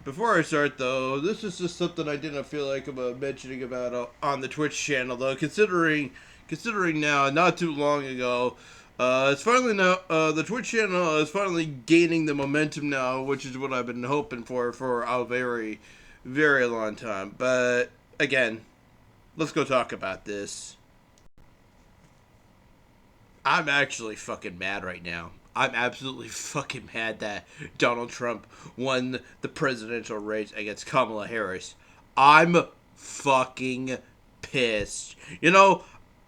Before I start, though, this is just something I didn't feel like mentioning about on the Twitch channel, though. Considering now, not too long ago, it's finally now the Twitch channel is finally gaining the momentum now, which is what I've been hoping for a very, very long time. But again, let's go talk about this. I'm actually fucking mad right now. I'm absolutely fucking mad that Donald Trump won the presidential race against Kamala Harris. I'm fucking pissed. I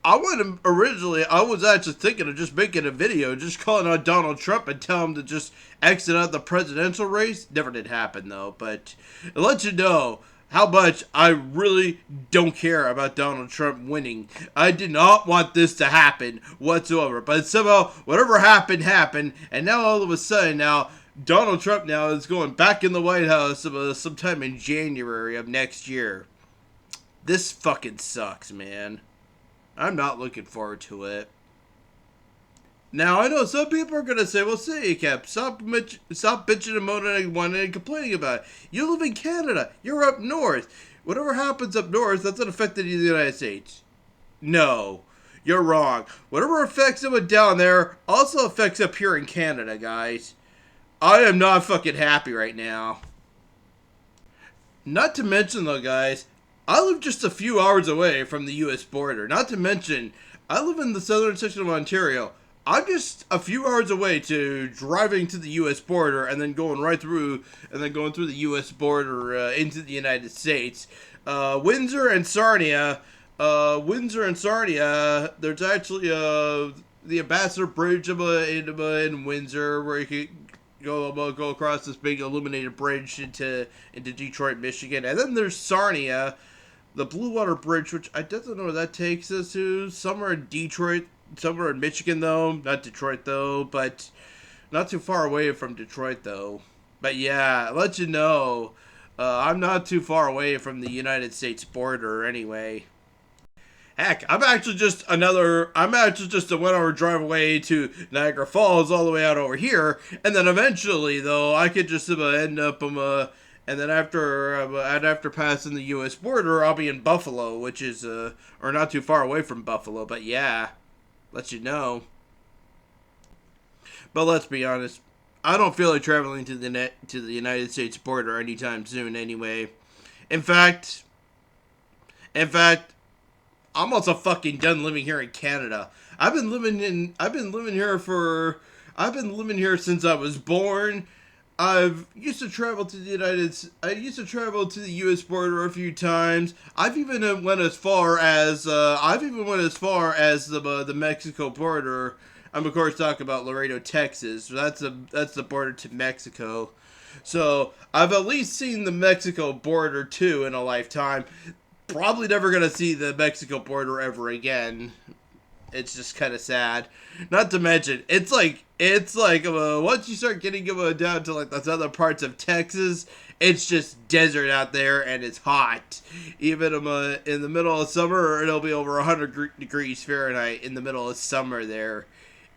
was actually thinking of just making a video, just calling out Donald Trump and tell him to just exit out the presidential race. Never did happen though, but it lets you know how much I really don't care about Donald Trump winning. I did not want this to happen whatsoever, but somehow whatever happened happened, and now all of a sudden now Donald Trump now is going back in the White House sometime in January of next year. This fucking sucks, man. I'm not looking forward to it. Now, I know some people are going to say, well, say, Cap, stop bitching and moaning and whining and complaining about it. You live in Canada. You're up north. Whatever happens up north, that's not affected in the United States. No, you're wrong. Whatever affects someone down there also affects up here in Canada, guys. I am not fucking happy right now. Not to mention, though, guys, I live just a few hours away from the U.S. border. Not to mention, I live in the southern section of Ontario. I'm just a few hours away to driving to the U.S. border and then going right through, and then going through the U.S. border into the United States. Windsor and Sarnia, there's actually the Ambassador Bridge in Windsor where you can go across this big illuminated bridge into Detroit, Michigan, and then there's Sarnia, the Blue Water Bridge, which I don't know where that takes us to. Somewhere in Detroit, somewhere in Michigan, though. Not Detroit, though, but not too far away from Detroit, though. But yeah, I'll let you know, I'm not too far away from the United States border, anyway. Heck, I'm actually just a 1 hour drive away to Niagara Falls, all the way out over here, and then eventually, though, I could just end up, and then after passing the U.S. border, I'll be in Buffalo, which is, or not too far away from Buffalo, but yeah, let you know. But let's be honest, I don't feel like traveling to the United States border anytime soon, anyway. In fact, in fact, I'm also fucking done living here in Canada. I've been living here since I was born. I used to travel to the U.S. border a few times. I've even went as far as the Mexico border. I'm of course talking about Laredo, Texas. That's the border to Mexico. So I've at least seen the Mexico border too in a lifetime. Probably never gonna see the Mexico border ever again. It's just kind of sad. Not to mention, it's like once you start getting down to like those other parts of Texas, it's just desert out there and it's hot. Even in the middle of summer, it'll be over 100 degrees Fahrenheit in the middle of summer there.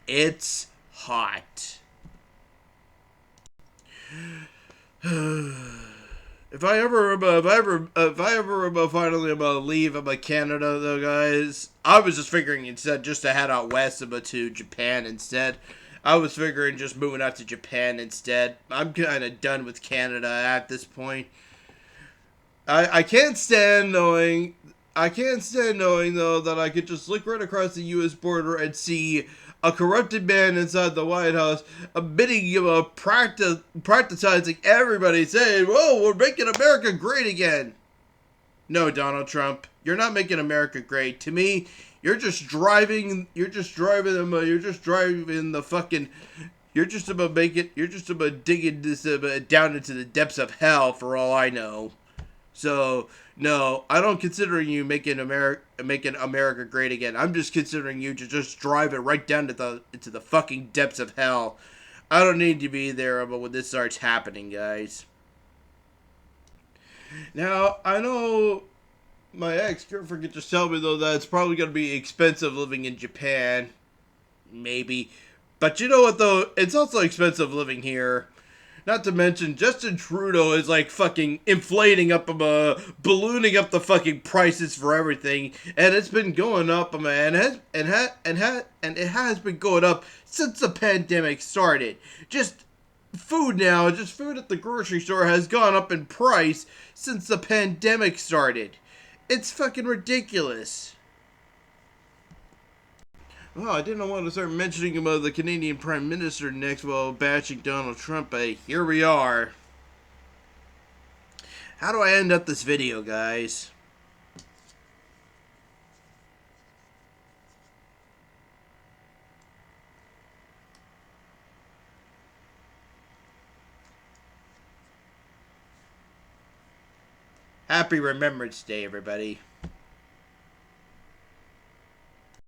It's hot. If I ever finally leave Canada though, guys, I was just figuring instead just to head out west to Japan instead. I was figuring just moving out to Japan instead. I'm kind of done with Canada at this point. I can't stand knowing. I can't stand knowing though that I could just look right across the U.S. border and see a corrupted man inside the White House admitting, practicing everybody saying, "Whoa, we're making America great again." No, Donald Trump, you're not making America great. To me, you're just driving. You're just driving them. You're just driving the fucking. You're just about digging this down into the depths of hell. For all I know. So no, I don't consider you making America great again. I'm just considering you to just drive it right down to into the fucking depths of hell. I don't need to be there, but when this starts happening, guys. Now I know my ex-girlfriend could just tell me though that it's probably gonna be expensive living in Japan, maybe. But you know what though? It's also expensive living here. Not to mention, Justin Trudeau is like fucking inflating up, ballooning up the fucking prices for everything, and it's been going up, man, and it has been going up since the pandemic started. Just food now, just food at the grocery store has gone up in price since the pandemic started. It's fucking ridiculous. Oh, I didn't want to start mentioning about the Canadian Prime Minister next while bashing Donald Trump, but here we are. How do I end up this video, guys? Happy Remembrance Day, everybody.